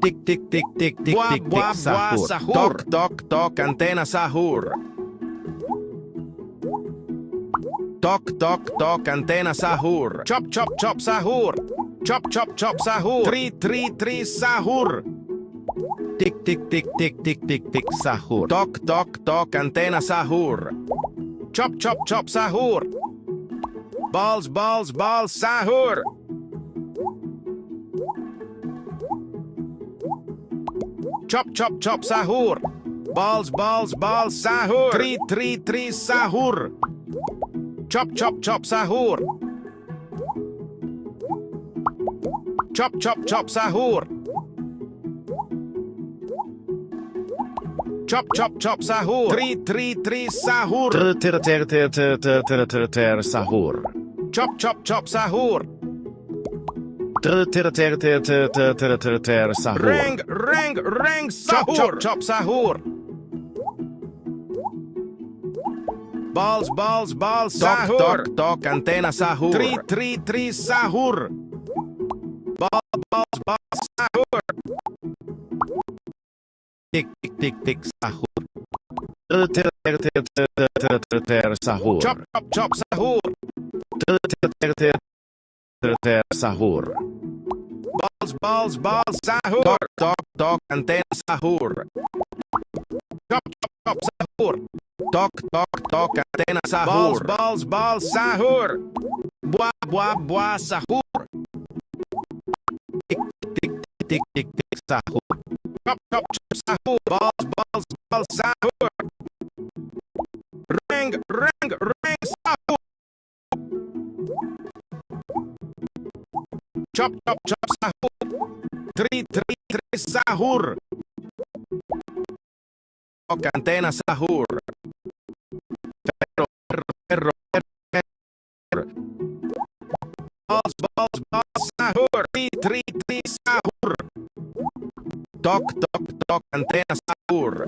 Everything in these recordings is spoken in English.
Tik tik tik tik tik Buah, tik tik buah, buah, sahur. sahur. Tok tok tok antena sahur. Tok tok tok antena sahur. Chop chop chop sahur. Chop chop chop sahur. Tri sahur. Tik tik tik tik tik tik tik sahur. Tok tok tok antena sahur. Chop chop chop sahur. Balls sahur. Chop chop chop sahur. Balls sahur. Tri sahur. Chop chop chop sahur. Chop chop chop sahur. Chop chop chop sahur. Tri sahur. Ter sahur. Chop chop chop sahur. Ter sahur. Rang sahur. Chop chop sahur. Balls sahur. Tok tok antena sahur. Tri sahur. Balls sahur. Tik tik tik sahur. Ter sahur. Chop chop chop sahur. Ter sahur. Balls sahur. Tok antena sahur. Chop chop chop sahur. Tok antena sahur. Balls sahur. Buah sahur. Tik tik tik sahur. Chop chop chop sahur. Balls sahur. Rang sahur. Chop chop chop sahur. Tri sahur. Tok antena sahur. Ferro. Balls sahur. Tri sahur. Tok antena sahur.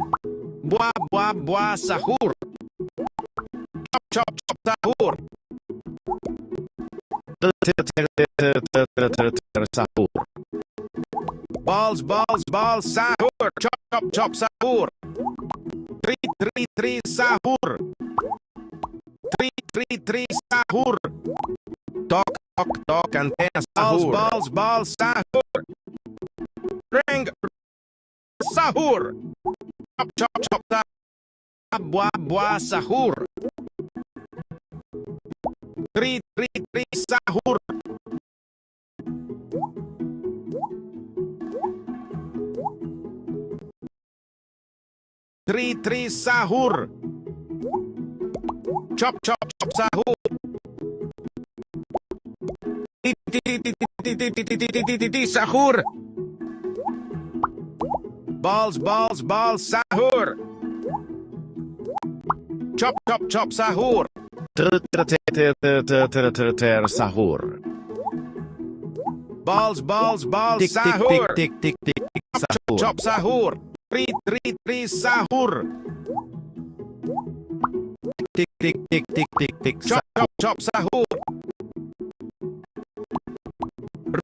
Buah sahur. Chop chop chop sahur. Ter sahur. Balls sahur. Chop chop chop sahur. Tri sahur. Tri sahur. Tok antena sahur. Balls sahur. Rang sahur. Chop chop chop sahur. Buah sahur. Tri sahur. Tri sahur. Chop chop chop sahur. Sahur. Balls sahur. Chop chop chop sahur. Ter sahur. Balls Tik sahur. tik tik sahur. Chop sahur. Tri sahur. Tik tik Chop sahur. chop sahur.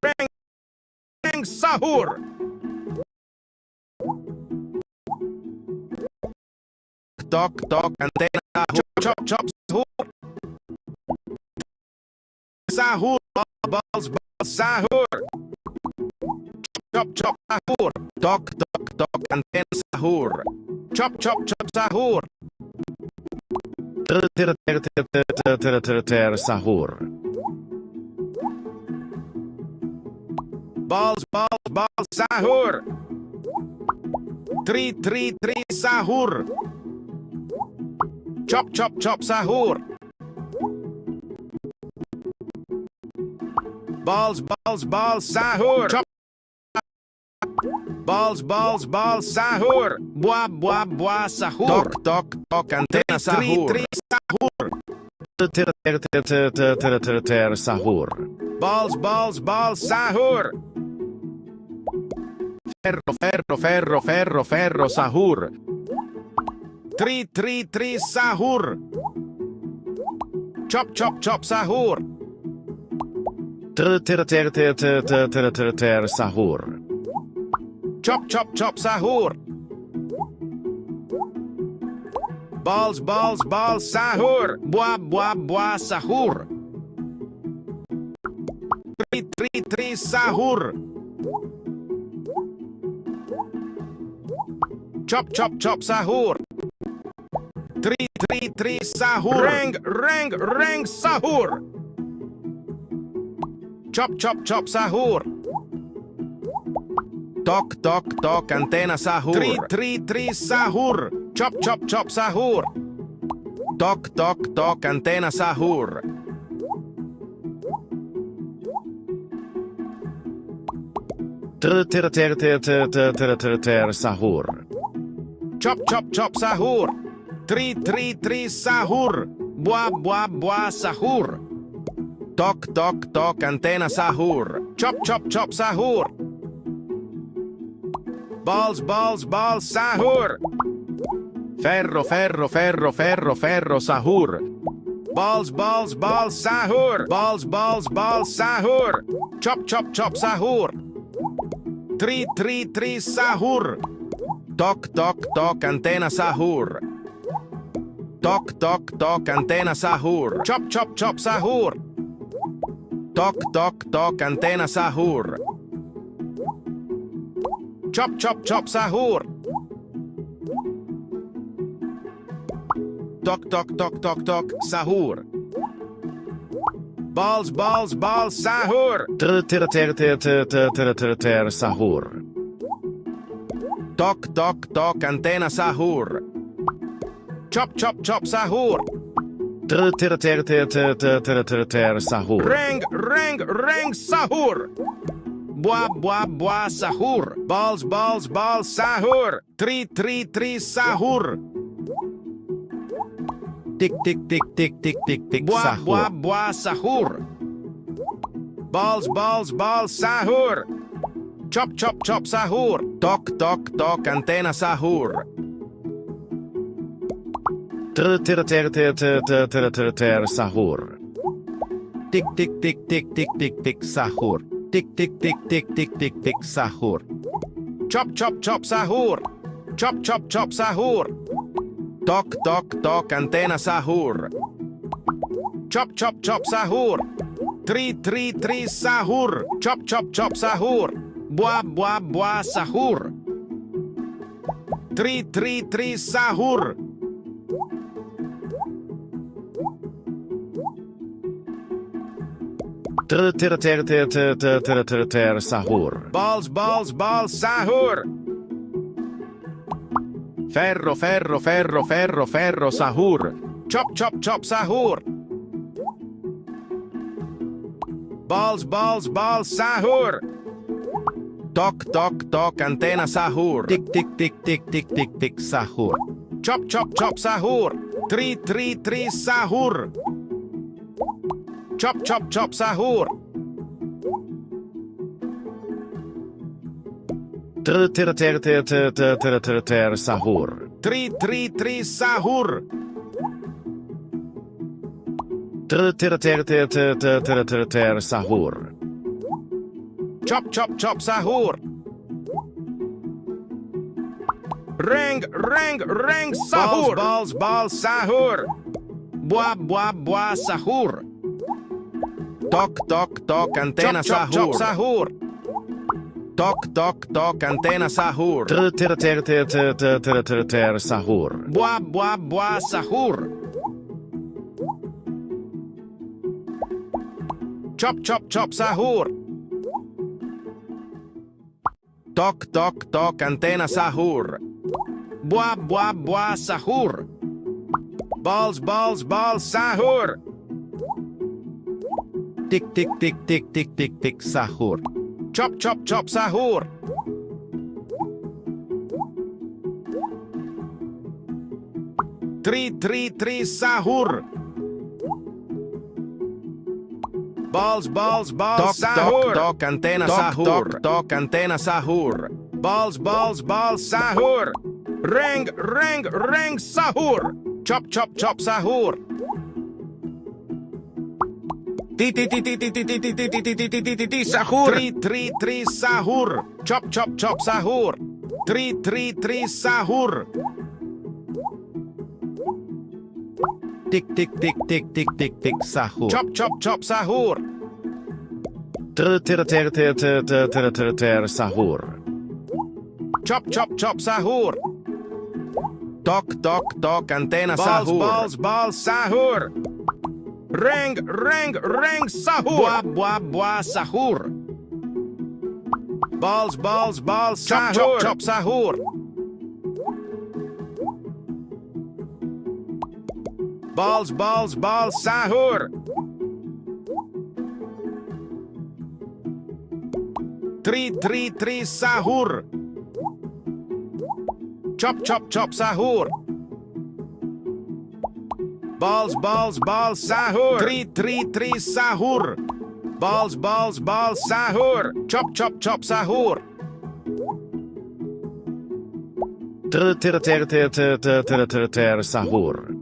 Rang sahur. Tok antena sahur. Chop chop sahur. Sahur. Balls sahur. Chop chop sahur. Tok antena sahur. Chop chop chop sahur. Ter sahur. Balls sahur. Tri sahur. Chop chop chop sahur. Balls sahur. Chop. Balls sahur. Buah sahur. Tok antena sahur. Tri sahur. Ter sahur. Balls sahur. Ferro sahur. Tri sahur. Chop chop chop sahur. Ter sahur. Chop chop chop sahur. Balls balls balls sahur. Buah buah buah sahur. Tri sahur. Chop chop chop sahur. Tri sahur. Reng sahur. Chop chop chop sahur. Tok antena sahur. Tri sahur. Chop chop chop sahur. Tok antena sahur. Ter sahur. Chop chop chop sahur. Tri sahur. Buah sahur. Tok antena sahur. Chop chop chop sahur. Balls sahur. Ferro sahur. Balls sahur. Balls sahur. Chop chop chop sahur. Tri sahur. Tok antena sahur. Tok antena sahur. Chop chop chop sahur. Tok antena sahur. Chop chop chop sahur. Tok sahur. Balls sahur. Ter sahur. Tok antena sahur. Chop chop chop sahur. Ter sahur. Reng sahur. Buah sahur. Balls sahur. Tri sahur. Tik sahur. Buah sahur. Balls sahur. Chop chop chop sahur. Tok antena sahur. Ter sahur. Tik sahur. Tik sahur. Chop chop chop sahur. Chop chop chop sahur. Tok antena sahur. Chop chop chop sahur. Tri sahur. Chop chop chop sahur. Buah sahur. Tri sahur. Ter sahur. Balls sahur. Ferro sahur. Chop chop chop sahur. Balls sahur. Tok antena sahur. Tik sahur. Chop chop chop sahur. Tri sahur. Chop chop chop sahur. Ter sahur. Tri sahur. Ter sahur. Chop chop chop sahur. Reng sahur. Balls sahur. Buah sahur. Tok antena sahur. Sahur. Tok antena sahur. Ter sahur. Buah sahur. Chop chop chop sahur. Tok antena sahur. Buah sahur. Balls sahur. Tik sahur. Chop chop chop sahur. Tri sahur. Balls sahur. Tok antena sahur. Tok antena sahur. Balls sahur. Reng sahur. Chop chop chop sahur. Sahur. 333 sahur. Chop chop chop sahur. 333 sahur. Tik tik tik tik tik tik tik sahur. Chop chop chop sahur. Sahur. Chop chop chop sahur. Tok tok tok antena Balls sahur. balls balls sahur. Ring ring ring sahur. Bua bua bua sahur. Balls balls balls Chop, sahur. chop, Chop sahur. Balls balls balls sahur. 333 sahur. Chop chop chop sahur. Balls balls balls sahur. 333 sahur. Balls balls balls sahur. Chop chop chop sahur. Sahur.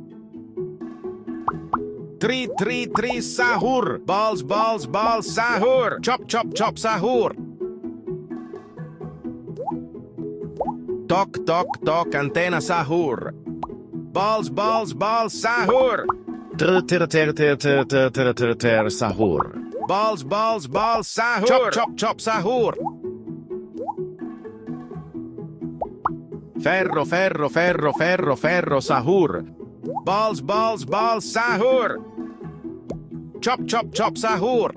333 sahur. Balls balls balls sahur. Chop chop chop sahur. Tok tok tok antena sahur. Balls balls balls sahur. Sahur. Balls balls balls sahur. Chop, chop chop sahur. Ferro ferro ferro ferro ferro sahur. Balls balls balls sahur. Chop chop chop sahur.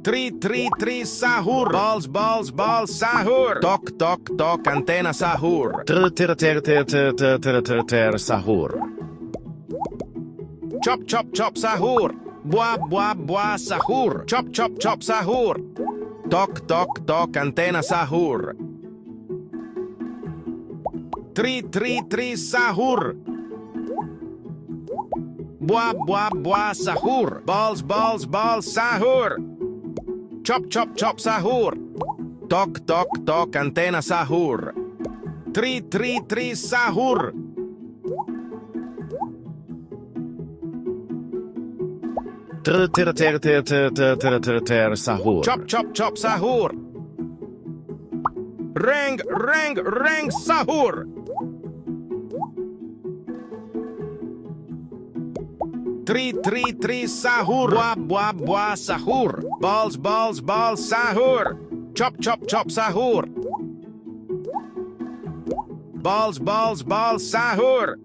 333 sahur. Balls balls balls sahur. Tok tok tok antena sahur. Sahur. Chop chop chop sahur. Bua bua bua sahur. Chop chop chop sahur. Tok tok tok antena sahur. 333 sahur. Bua bua bua sahur. Balls balls balls sahur. Chop chop chop sahur. Tok tok tok antena sahur. 333 sahur. Sahur. Chop chop chop sahur. Ring ring ring sahur. 333 sahur. Bua bua bua sahur. Balls balls balls sahur. Chop chop chop sahur. Balls balls balls sahur.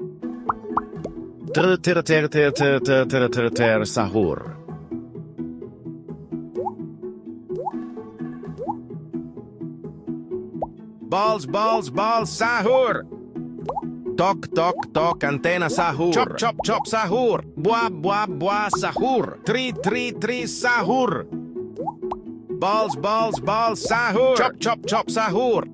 Sahur. Balls balls balls sahur. Tok tok tok antena sahur. Chop chop chop sahur. Bua bua bua sahur. 333 sahur. Balls balls balls sahur. Chop chop chop sahur.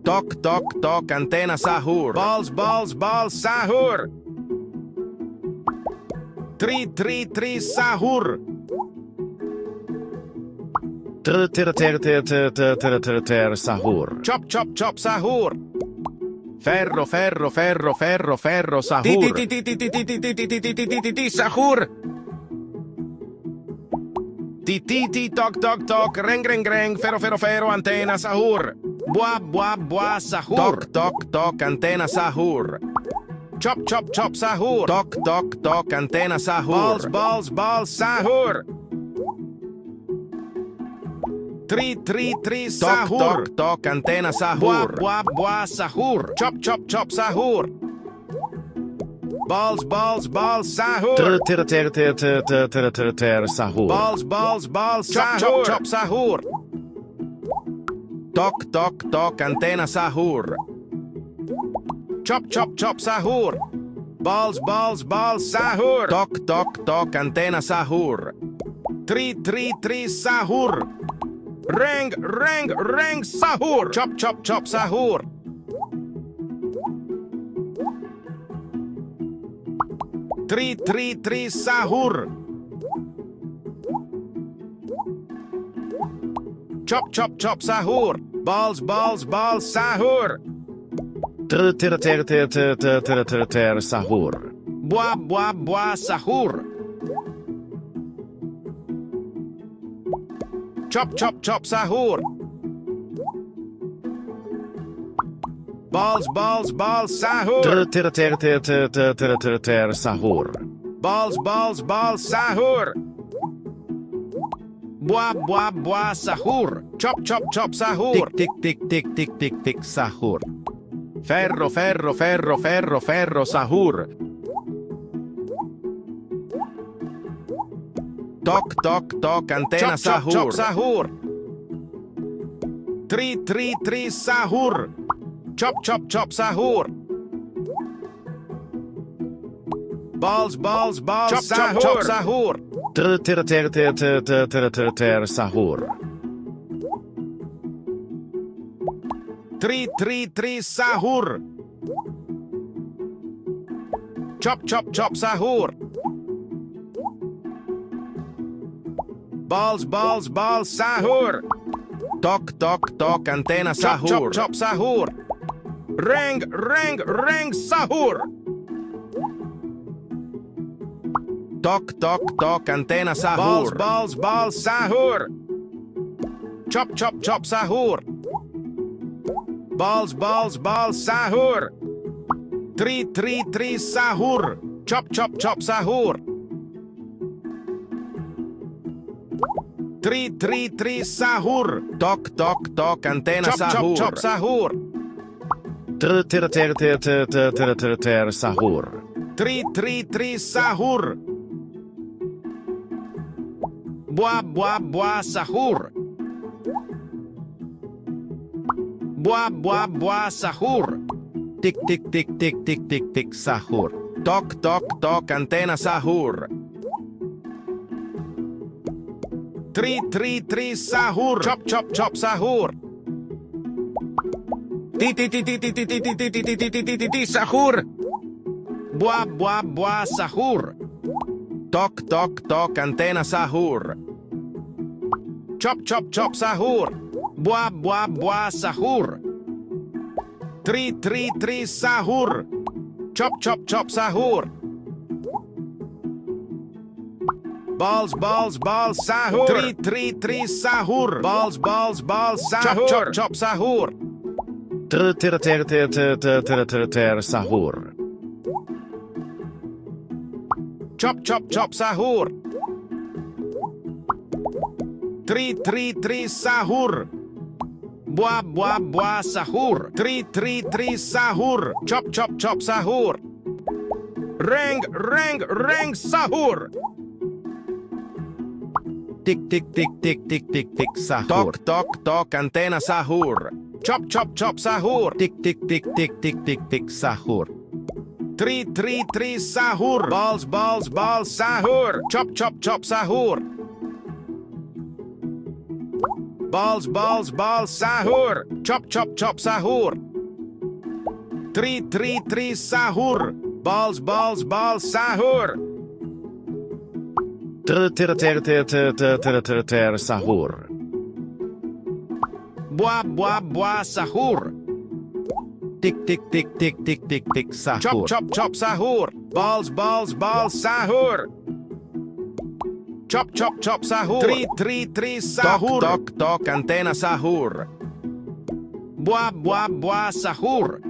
Tok tok tok antena sahur. Balls balls balls sahur. 333 sahur. Sahur. Chop chop chop sahur. Ferro ferro ferro ferro ferro sahur. Sahur. Ti tok tok tok reng reng reng ferro ferro ferro antena sahur. Bua bua bua sahur. Tok tok tok antena sahur. Chop chop chop sahur. Tok tok tok antena sahur. Balls balls balls sahur. 333 sahur. Tok tok antena sahur. Bua bua bua sahur. Chop chop chop sahur. Balls balls balls sahur. Sahur. Balls balls balls sahur. Chop chop chop sahur. Tok tok tok antena sahur. Chop chop chop sahur. Balls balls balls sahur. Tok tok tok antena sahur. 333 sahur. Ring ring ring sahur. Chop chop chop sahur. 333 sahur. Chop chop chop sahur. Balls balls balls sahur. Sahur. Buah, buah, buah, sahur. Chop, chop, chop, sahur. Balls, balls, balls, sahur. Sahur. Balls, balls, balls, sahur. Buah, buah, buah, sahur. Chop, chop, chop, sahur. Tik, tik, tik, tik, tik, tik, tik, sahur. Ferro, ferro, ferro, ferro, ferro, sahur. Toc, toc, toc, antena, Chop, chop, sahur. chop, Sahur. Tri, tri, tri, sahur. Chop, chop, chop, sahur. Balls, balls, balls, Chop, sahur. chop, chop, sahur. Sahur. Tri, tri, tri, sahur. Chop, chop, chop, sahur. Balls, balls, balls, sahur. Toc, toc, toc, antena, Chop, sahur. chop, chop, sahur. Reng, reng, reng, sahur. Toc, toc, toc, antena, sahur. Balls, balls, balls, sahur. Chop, chop, chop, sahur. Balls, balls, balls, sahur. Tri, tri, tri, sahur. Chop, chop, chop, sahur. Tri, tri, tri, sahur. Toc, toc, toc, antena, Chop, chop, sahur. chop, sahur. Sahur. Tri, tri, tri, sahur. Buah, buah, buah, sahur. Buah, buah, buah, sahur. Tik, tik, tik, tik, tik, tik, tik, sahur. Toc, toc, toc, antena, sahur. Tri, tri, tri, sahur. Chop, chop, chop, sahur. Ti, ti, ti, ti, ti, ti, ti, ti, ti, ti, ti, ti, ti, ti, ti, sahur. Buah, buah, buah, sahur. Toc, toc, toc, antena, sahur. Chop, chop, chop, sahur. Buah, buah, buah, sahur. Tri, tri, tri, sahur. Chop, chop, chop, sahur. Balls, balls, balls, sahur. Tri, tri, tri, sahur. Balls, balls, balls, sahur. Chop, chop, chop, sahur. Sahur. Chop, chop, chop, sahur. Tri, tri, tri, sahur. Buah, buah, buah, sahur. Tri, tri, tri, sahur. Chop, chop, chop, sahur. Reng, reng, reng, sahur. Tik, tik, tik, tik, tik, tik, tik, sahur. Toc, toc, toc, antena, sahur. Chop, chop, chop, sahur. Tik, tik, tik, tik, tik, tik, tik, sahur. Tri, tri, tri, sahur. Balls, balls, balls, sahur. Chop, chop, chop, sahur. Balls, balls, balls, sahur. Chop, chop, chop, sahur. Tri, tri, tri, sahur. Balls, balls, balls, sahur. Sahur. Buah, buah, buah, sahur. Tik, tik, tik, tik, tik, tik, tik, sahur. Chop, chop, chop, sahur. Balls, balls, balls, sahur. Chop, chop, chop, sahur. Tri, tri, tri, sahur. Toc, toc, toc, antena, sahur. Buah, buah, buah, sahur.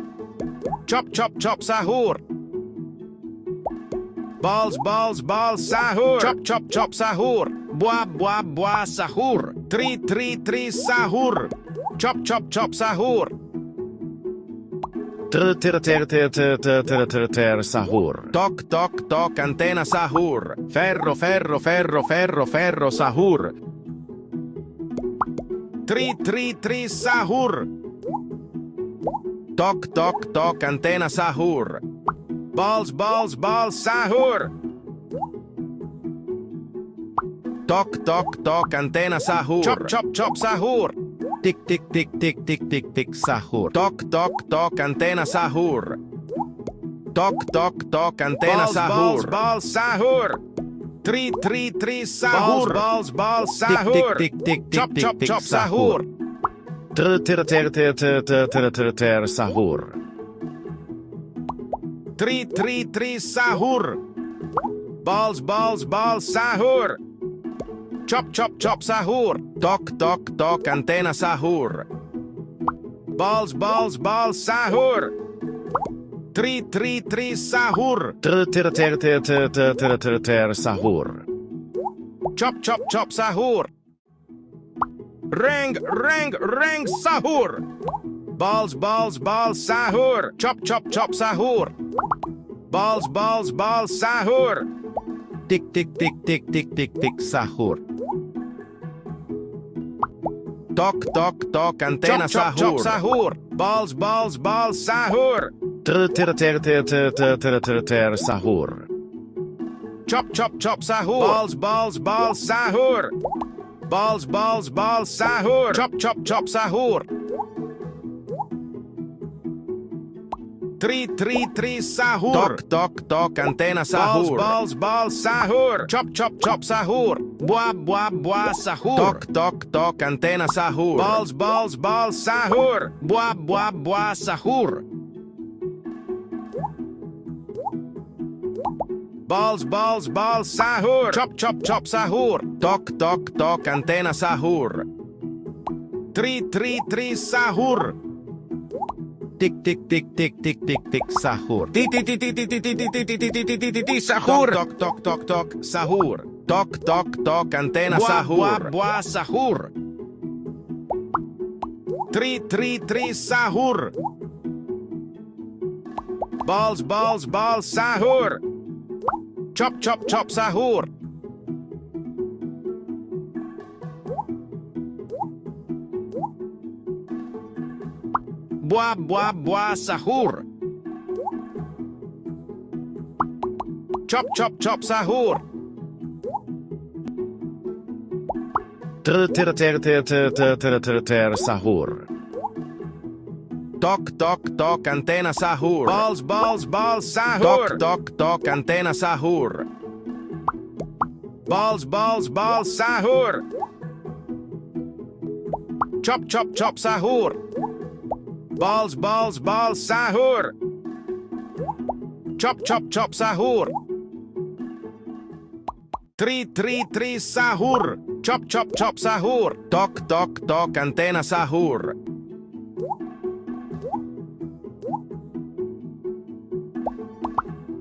Chop, chop, chop, sahur. Balls, balls, balls, sahur. Chop, chop, chop, sahur. Buah, buah, buah, sahur. Tri, tri, tri, sahur. Chop, chop, chop, sahur. Sahur. Toc, toc, toc, antena, sahur. Ferro, ferro, ferro, ferro, ferro, sahur. Tri, tri, tri, sahur. Toc, toc, toc, antena, sahur. Balls, balls, balls, sahur. Toc, toc, toc, antena, sahur. Chop, chop, chop, sahur. Tik, tik, tik, tik, tik, tik, tik, sahur. Toc, toc, toc, antena, sahur. Toc, toc, toc, antena, Balls, sahur. balls, Balls, sahur. Tri, tri, tri, sahur. Balls, balls, sahur. Tik, tik, tik, tik, Chop, tik, chop, tik, chop, sahur. sahur. Sahur. 3 sahur. Balls sahur. Chop sahur. Tok antena sahur. Balls sahur. 3 sahur. Sahur. Chop sahur. Ring sahur. Balls sahur. Chop sahur. Balls sahur. Tik sahur. Tok antena sahur. Chop sahur. Balls sahur. Sahur. Chop sahur. Balls sahur. Balls sahur. Chop sahur. 3 sahur. Tok antena sahur. Balls sahur. Chop sahur. Buah sahur. Tok antena sahur. Balls sahur. Buah sahur. Balls sahur. Chop sahur. Tok antena sahur. 3 sahur. Tik sahur. Sahur. Tok sahur. Tok antena sahur. Buah sahur. 3 sahur. Balls sahur. Chop sahur. Buah sahur. Chop sahur. Sahur. Tok antena sahur. Balls sahur. Tok antena sahur. Balls sahur. Chop sahur. Balls sahur. Chop sahur. 3 sahur. Chop sahur. Tok antena sahur.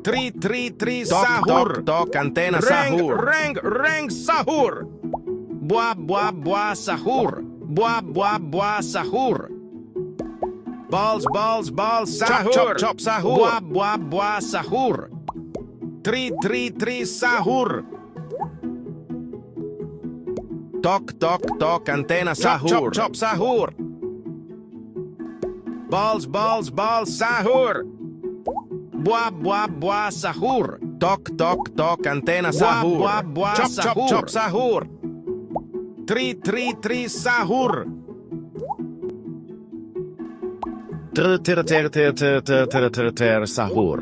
Three sahur. Tok antena sahur. Ring sahur. Buah sahur. Buah sahur. Balls sahur. Chop sahur. Buah sahur. 3 sahur. Tok antena sahur. Chop sahur. Balls sahur. Buah sahur. Tok antena sahur. Chop sahur. 3 sahur. Sahur.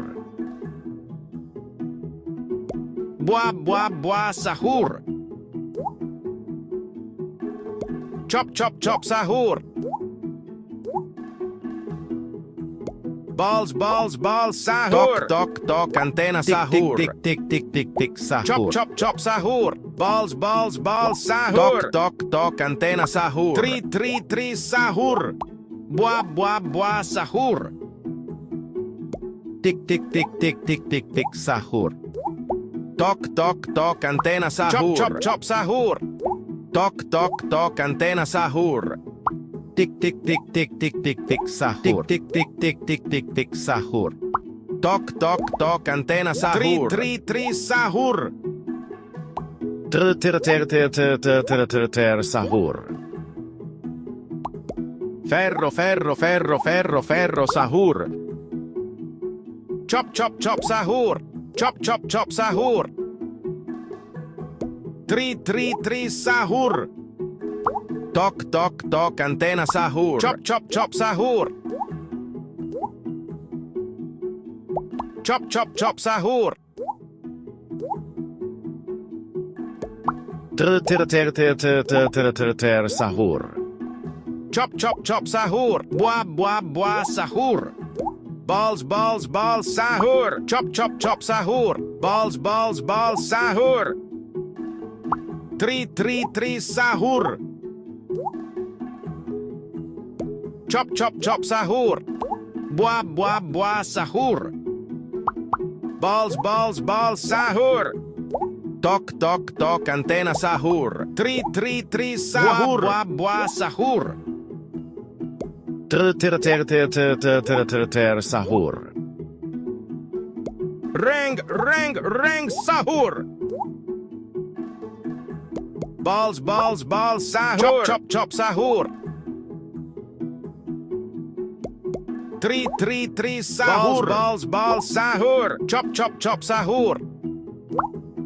Buah sahur. Chop sahur. Balls sahur. Tok antena sahur. Tik sahur. Chop sahur. Balls sahur. Tok antena sahur. 3 sahur. Buah sahur. Tik sahur. Tok antena sahur. Chop sahur. Tok antena sahur. Tik sahur. Tik sahur. Tok antena sahur. 3 sahur. Sahur. Ferro sahur. Chop sahur. Chop sahur. 3 sahur. Tok antena sahur. Chop sahur. Chop sahur. Sahur. Chop sahur. Buah sahur. Balls, balls, balls, sahur. Chop, chop, chop, sahur. Balls, balls, balls, sahur. Tri, sahur. Chop, chop, chop, sahur. Buah, sahur. Balls, balls, balls, sahur. Tok, tok, tok, antena sahur. Tri, sahur. Buah, sahur. Sahur. Reng, sahur. Balls, balls, balls, sahur. Chop, chop, chop, sahur. Tri, sahur. Balls, balls, sahur. Chop, chop, chop, sahur.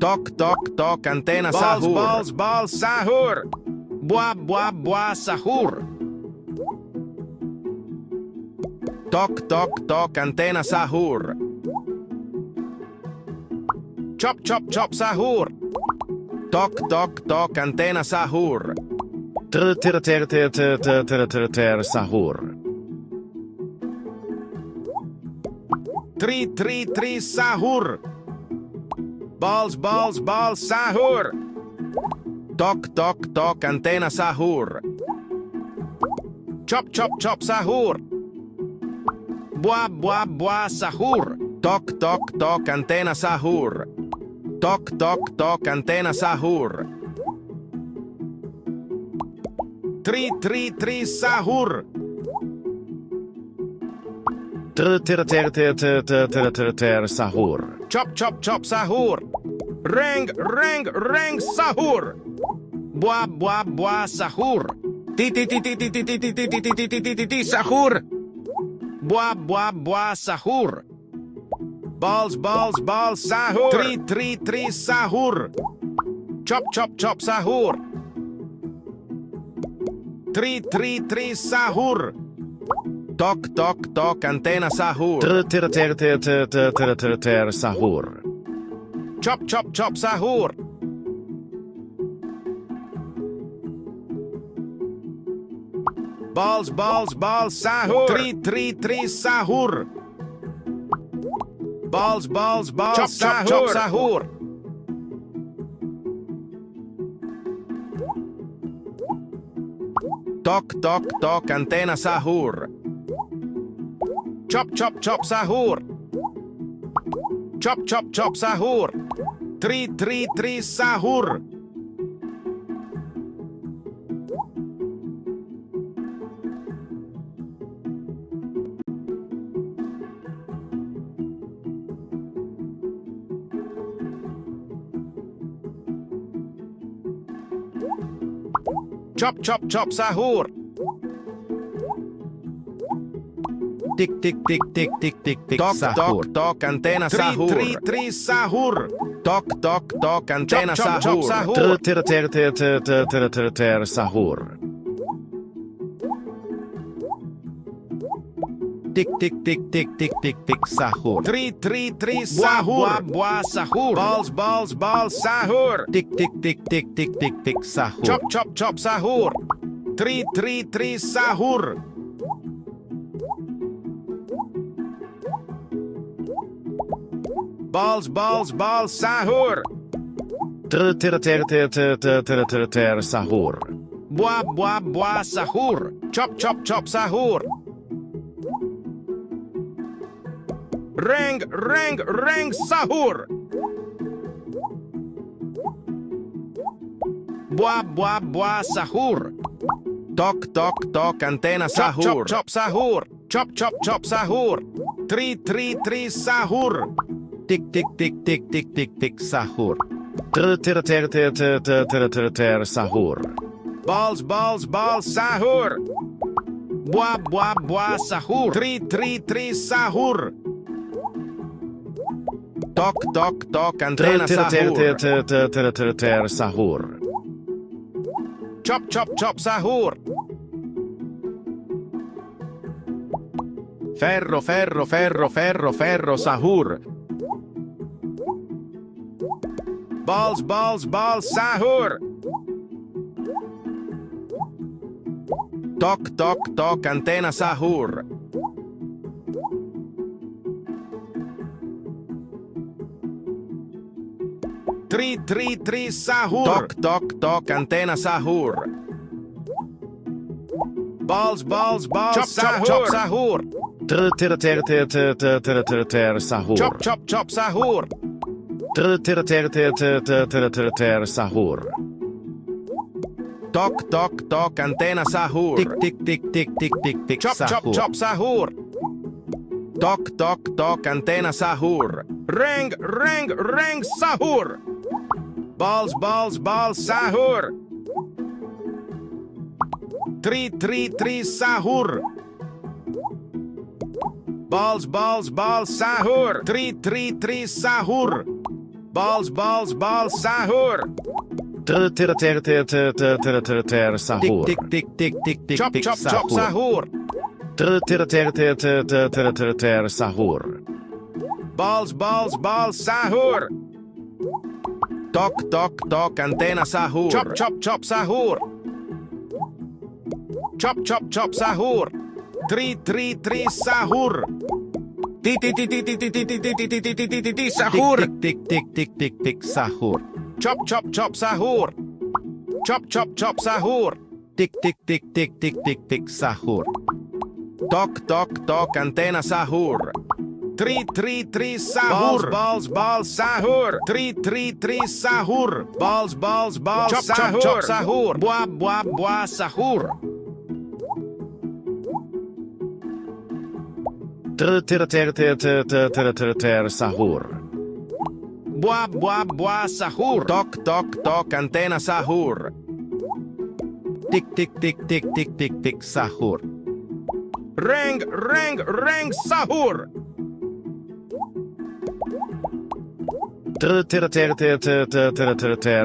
Tok, tok, tok, antena sahur. Balls, balls, sahur. Buah, sahur. Tok, tok, tok, antena sahur. Chop, chop, chop, sahur. Tok, tok, tok, antena sahur. Sahur. Tri, sahur. Balls, balls, balls, sahur. Tok, tok, tok, antena sahur. Chop, chop, chop, sahur. Buah, sahur. Tok, tok, tok, antena sahur. Tok, tok, tok, antena sahur. Tri, sahur. Sahur. Chop, chop, chop, sahur. Reng, sahur. Buah, sahur. Ti, sahur. Buah, sahur. Balls, balls, balls, sahur. Tri, sahur. Chop, chop, chop, sahur. Tri, sahur. Tok, tok, tok, antena sahur. Sahur. Chop, chop, chop, sahur. Balls, balls, balls, sahur. Tri, sahur. Balls, balls, balls, chop, sahur. Chop, sahur. Tok, tok, tok, antena sahur. Chop, chop, chop, sahur. Chop, chop, chop, sahur. Tri, sahur. Chop, chop, chop, sahur. Tik, tik, tik, tik, tik, tik, tik, Tok, sahur. tok, tok, antena sahur. Tri, sahur. Tok, tok, tok, antena sahur. Sahur. Tik, tik, tik, tik, tik, tik, tik, sahur. Tri, sahur. Buah, sahur. Balls, balls, balls, sahur. Tik, tik, tik, tik, tik, tik, tik, sahur. Chop, chop, chop, sahur. Tri, sahur. Balls, balls, balls, sahur. Sahur. Buah, sahur. Chop, chop, chop, sahur. Reng, sahur. Buah, sahur. Tok, tok, tok, antena sahur. Chop, chop, sahur. Chop, chop, chop, sahur. Tri, sahur. Tik, tik, tik, tik, tik, tik, tik, sahur. Sahur. Balls, balls, balls, sahur. Buah, sahur. Tri, sahur. Tok, tok, tok, antena sahur. Sahur. Chop, chop, chop, sahur. Ferro, sahur. Balls, balls, balls, sahur. Tok, tok, tok, antena sahur. 3 sahur. Tok tok tok antena sahur. Balls chop sahur. chop sahur. Sahur. Chop sahur. Sahur. Tok tok antena sahur. Tik Chop sahur. chop sahur. Tok tok antena sahur. Ring sahur. Balls sahur. 3 sahur. Balls sahur. 3 sahur. Balls sahur. Sahur. Chop sahur. Sahur. Balls sahur. Tok tok antena sahur. Chop sahur. Chop sahur. 3 sahur. Sahur. Tik sahur. Chop sahur. Chop sahur. Tik sahur. Tok tok antena sahur. 3 sahur. Balls sahur. 3 sahur. Balls sahur. Chop sahur. Buah sahur. Sahur. Buah sahur. Tok antena sahur. Tik sahur. Ring sahur.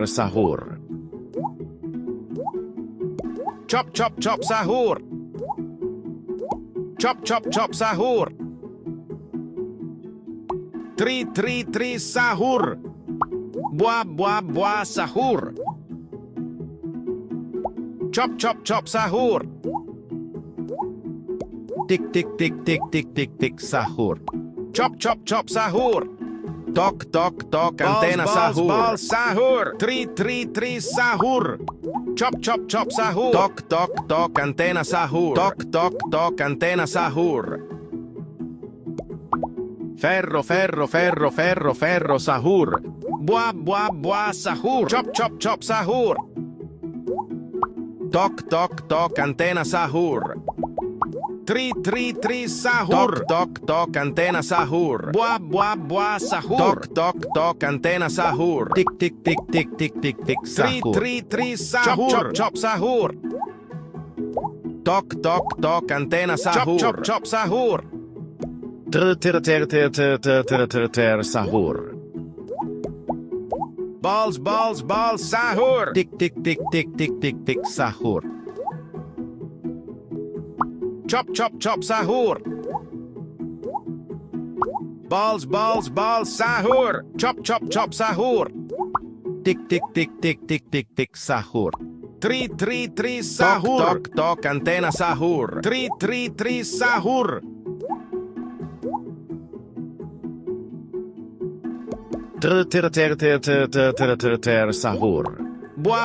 Sahur. Chop sahur. Chop sahur. 3 sahur. Buah sahur. Chop sahur. Tik sahur. Chop sahur. Tok antena sahur. Balls sahur. 3 sahur. Chop sahur. Tok antena sahur. Tok antena sahur. Ferro sahur. Buah sahur. Chop sahur. Tok antena sahur. 3 sahur. Tok antena sahur. Buah sahur. Tok antena sahur. Tik sahur. 3 sahur. Chop sahur. Tok antena sahur. Chop sahur. Sahur. Balls sahur. Tik sahur. Chop sahur. Balls sahur. Chop sahur. Tik sahur. 3 sahur. Tok antena sahur. 3 sahur. Sahur. Buah